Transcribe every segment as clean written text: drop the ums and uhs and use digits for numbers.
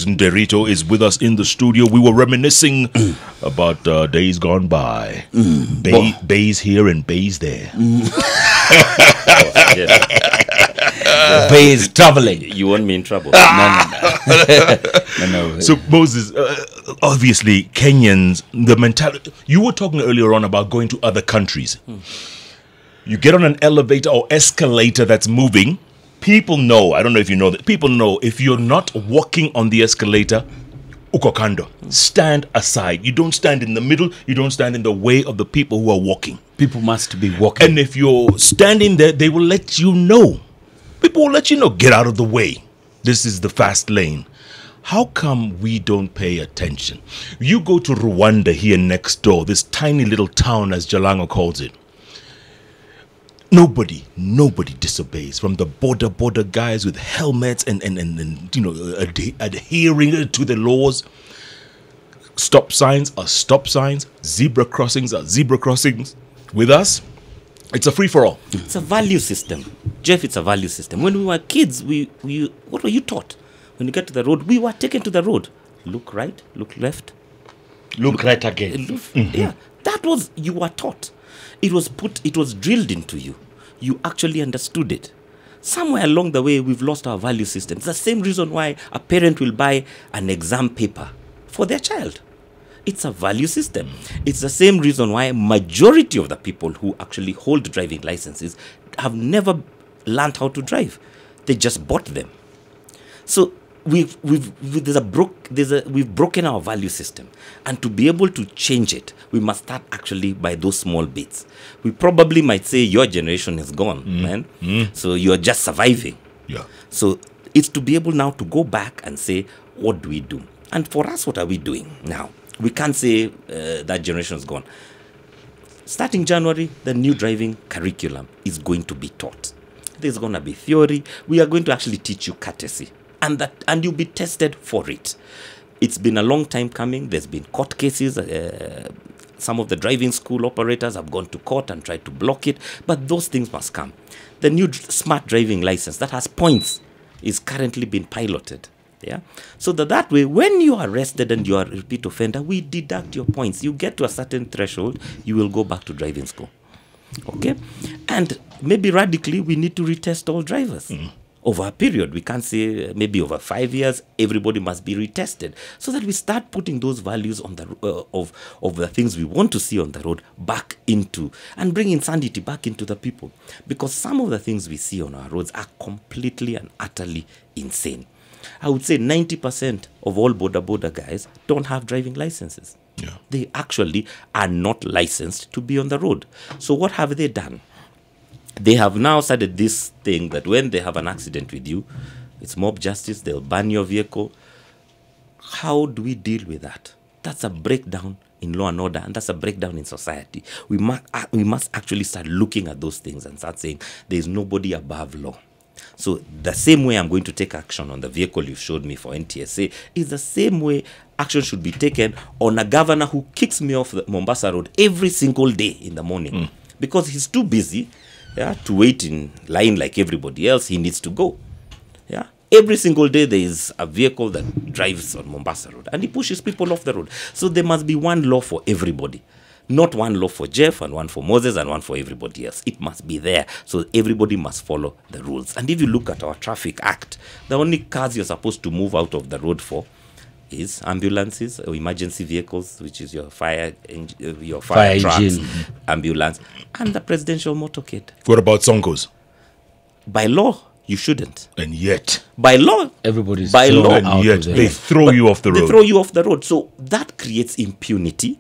Moses Nderitu is with us in the studio. We were reminiscing about days gone by. Bays here and bays there. Bays traveling. You want me in trouble? No. So Moses, obviously Kenyans, the mentality. You were talking earlier on about going to other countries. You get on an elevator or escalator that's moving. People know, I don't know if you know that, people know if you're not walking on the escalator, ukokando, stand aside. You don't stand in the middle, you don't stand in the way of the people who are walking. People must be walking. And if you're standing there, they will let you know. People will let you know, get out of the way. This is the fast lane. How come we don't pay attention? You go to Rwanda here next door, this tiny little town as Jalango calls it. Nobody disobeys, from the border guys with helmets and adhering to the laws. Stop signs are stop signs. Zebra crossings are zebra crossings. With us, it's a free-for-all. It's a value system. Jeff, it's a value system. When we were kids, what were you taught? When you get to the road, we were taken to the road. Look right, look left. Look right again. Yeah, that was, you were taught. It was drilled into you. You actually understood it. Somewhere along the way, we've lost our value system. It's the same reason why a parent will buy an exam paper for their child. It's a value system. It's the same reason why majority of the people who actually hold driving licenses have never learned how to drive. They just bought them. So we've broken our value system, and to be able to change it, we must start actually by those small bits. We probably might say your generation is gone, man. So you're just surviving. Yeah. So it's to be able now to go back and say, what do we do? And for us, what are we doing now? We can't say that generation is gone. Starting January, the new driving curriculum is going to be taught. There's going to be theory. We are going to actually teach you courtesy. And you'll be tested for it. It's been a long time coming. There's been court cases. Some of the driving school operators have gone to court and tried to block it. But those things must come. The new smart driving license that has points is currently being piloted. Yeah. So that way, when you are arrested and you are a repeat offender, we deduct your points. You get to a certain threshold, you will go back to driving school. Okay? And maybe radically, we need to retest all drivers. Over a period. We can't say maybe over 5 years, everybody must be retested, so that we start putting those values on the of the things we want to see on the road back into, and bringing sanity back into the people. Because some of the things we see on our roads are completely and utterly insane. I would say 90% of all border guys don't have driving licenses. Yeah. They actually are not licensed to be on the road. So what have they done? They have now started this thing that when they have an accident with you, it's mob justice, they'll ban your vehicle. How do we deal with that? That's a breakdown in law and order, and that's a breakdown in society. We must actually start looking at those things and start saying there's nobody above law. So the same way I'm going to take action on the vehicle you showed me for NTSA is the same way action should be taken on a governor who kicks me off the Mombasa Road every single day in the morning because he's too busy to wait in line like everybody else. He needs to go. Yeah. Every single day there is a vehicle that drives on Mombasa Road and he pushes people off the road. So there must be one law for everybody. Not one law for Jeff and one for Moses and one for everybody else. It must be there. So everybody must follow the rules. And if you look at our traffic act, the only cars you're supposed to move out of the road for is ambulances or emergency vehicles, which is your fire trucks, ambulance, and the presidential motorcade. What about Sonkos? By law, you shouldn't. And yet, by law, everybody's by law, and yet they throw you off the road. They throw you off the road. So that creates impunity.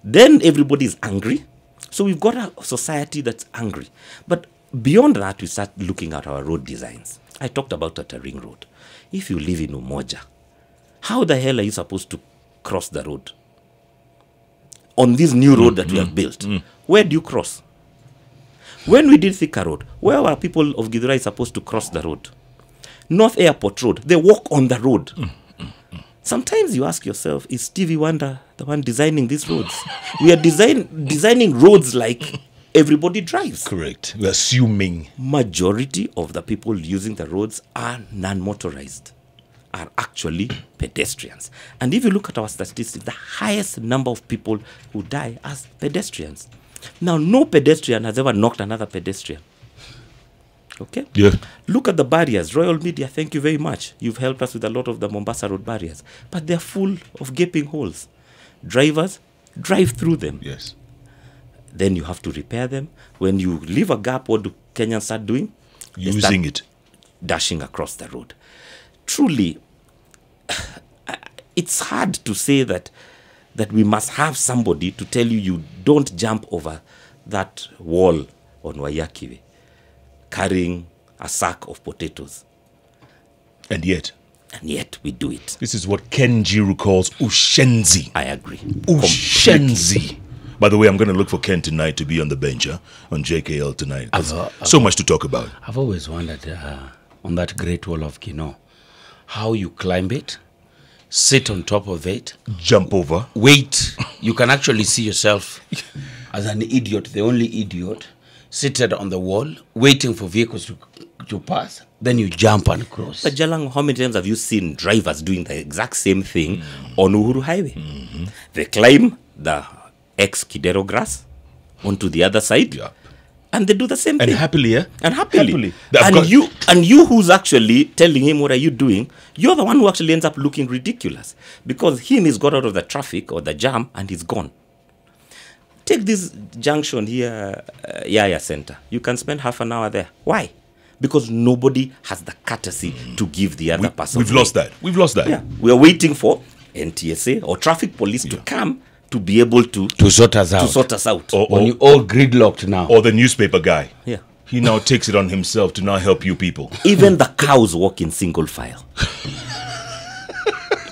Then everybody is angry. So we've got a society that's angry. But beyond that, we start looking at our road designs. I talked about a ring road. If you live in Umoja, how the hell are you supposed to cross the road? On this new road that we have built, where do you cross? When we did Thika Road, where were people of Githurai supposed to cross the road? North Airport Road, they walk on the road. Sometimes you ask yourself, is Stevie Wonder the one designing these roads? We are designing roads like everybody drives. Correct. We're assuming. Majority of the people using the roads are non-motorized. are actually pedestrians. And if you look at our statistics, the highest number of people who die as pedestrians. Now, no pedestrian has ever knocked another pedestrian. Okay? Yeah. Look at the barriers. Royal Media, thank you very much. You've helped us with a lot of the Mombasa Road barriers. But they're full of gaping holes. Drivers drive through them. Yes. Then you have to repair them. When you leave a gap, what do Kenyans start doing? They start Using it. dashing across the road. Truly, it's hard to say that we must have somebody to tell you don't jump over that wall on Wayakiwe carrying a sack of potatoes. And yet we do it. this is what Ken Jiru calls ushenzi. I agree. Ushenzi. By the way, I'm going to look for Ken tonight to be on the bench on JKL tonight. So much to talk about. I've always wondered on that great wall of Kino, how you climb it, sit on top of it, Jump over. wait. You can actually see yourself as an idiot, the only idiot, seated on the wall, waiting for vehicles to pass. Then you jump and cross. But Jalang, how many times have you seen drivers doing the exact same thing on Uhuru Highway? They climb the ex-Kidero grass onto the other side, Yeah. and they do the same And thing. happily, yeah? And happily. I've got- And you who's actually telling him what are you doing, you're the one who actually ends up looking ridiculous because he's got out of the traffic or the jam and he's gone. Take this junction here, Yaya Center. You can spend half an hour there. Why? Because nobody has the courtesy to give the other person. We've way. lost that. We've lost that. Yeah, we are waiting for NTSA or traffic police to come to be able to sort us out. sort us out. When you all gridlocked now. Or the newspaper guy. Yeah. He now takes it on himself to now help you people. Even the cows walk in single file.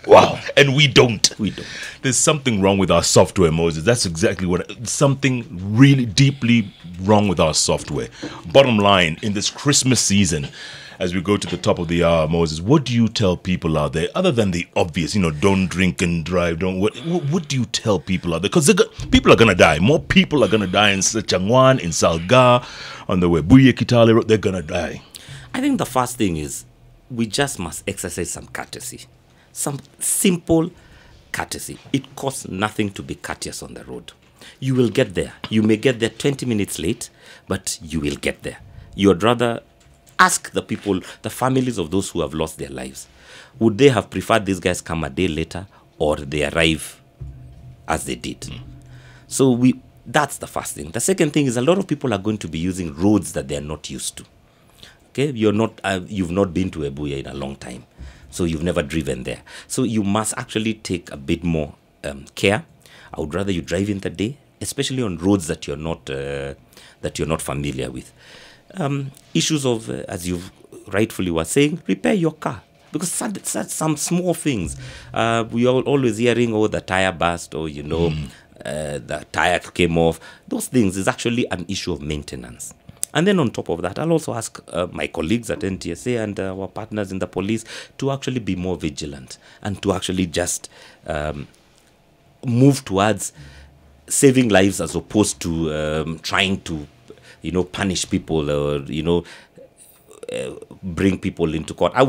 Wow. And we don't. We don't. There's something wrong with our software, Moses. That's exactly what. Something really deeply wrong with our software. Bottom line, in this Christmas season, as we go to the top of the hour, Moses, what do you tell people out there, other than the obvious, don't drink and drive, what do you tell people out there? Because people are going to die. More people are going to die in Changwan, in Salga, on the Webuye Kitale Road. They're going to die. I think the first thing is we just must exercise some courtesy. Some simple courtesy. It costs nothing to be courteous on the road. You will get there. You may get there 20 minutes late, but you will get there. You would rather ask the people, the families of those who have lost their lives. Would they have preferred these guys come a day later or they arrive as they did? So that's the first thing. The second thing is a lot of people are going to be using roads that they are not used to. Okay, you've not been to Ebuya in a long time. So you've never driven there. So you must actually take a bit more care. I would rather you drive in the day, especially on roads that you're not familiar with. Issues of, as you rightfully were saying, repair your car. Because some small things. We are always hearing, the tire burst or, the tire came off. Those things is actually an issue of maintenance. And then on top of that, I'll also ask my colleagues at NTSA and our partners in the police to actually be more vigilant and to actually just move towards saving lives as opposed to trying to, punish people or, bring people into court. I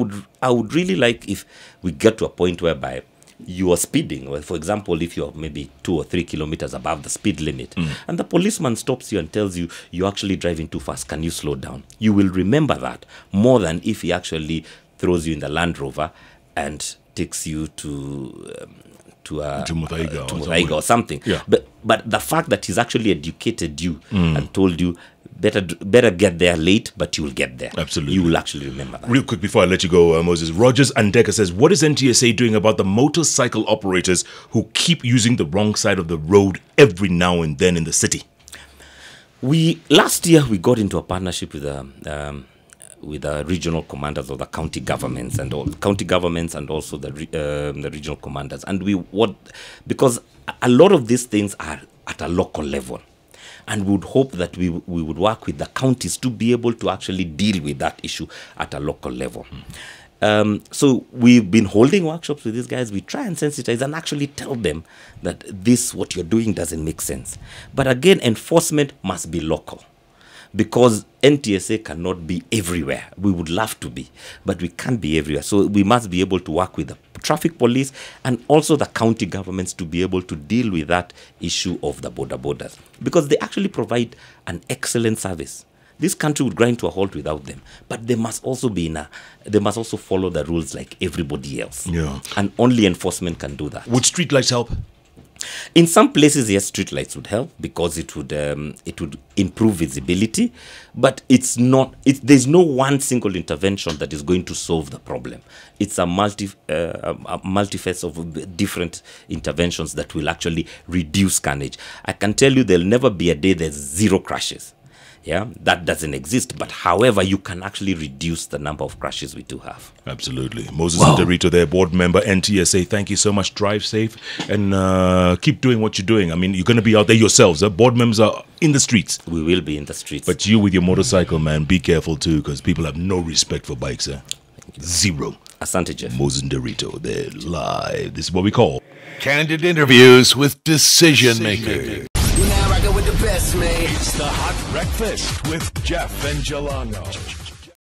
would really like if we get to a point whereby you are speeding, or for example, if you're maybe 2 or 3 kilometers above the speed limit, and the policeman stops you and tells you you're actually driving too fast, can you slow down? You will remember that more than if he actually throws you in the Land Rover and takes you to Muthaiga or something. Yeah. But the fact that he's actually educated you and told you better get there late, but you will get there. Absolutely. You will actually remember that. Real quick before I let you go, Moses, Rogers Andeka says, what is NTSA doing about the motorcycle operators who keep using the wrong side of the road every now and then in the city? Last year we got into a partnership with the regional commanders of the county governments and also the regional commanders, and because a lot of these things are at a local level. And we would hope that we would work with the counties to be able to actually deal with that issue at a local level. So we've been holding workshops with these guys. We try and sensitize and actually tell them that what you're doing doesn't make sense. But again, enforcement must be local. because NTSA cannot be everywhere. We would love to be, but we can't be everywhere. So we must be able to work with the traffic police and also the county governments to be able to deal with that issue of the borders, because they actually provide an excellent service. This country would grind to a halt without them, but they must also they must also follow the rules like everybody else. Yeah. And only enforcement can do that. Would streetlights help? In some places, yes, streetlights would help because it would improve visibility, but it's not. There's no one single intervention that is going to solve the problem. It's a multiface of different interventions that will actually reduce carnage. I can tell you, there'll never be a day there's zero crashes. Yeah, that doesn't exist. But however, you can actually reduce the number of crashes we do have. Absolutely. Moses Nderitu, their board member, NTSA, thank you so much. Drive safe and keep doing what you're doing. I mean, you're going to be out there yourselves. Board members are in the streets. We will be in the streets. But you with your motorcycle, man, be careful too, because people have no respect for bikes. Zero. Asante, Jeff. Moses Nderitu, they're live. This is what we call Candid interviews with decision makers. You're now rocking with the best, man. It's the Hot Breakfast with Jeff and Jalango.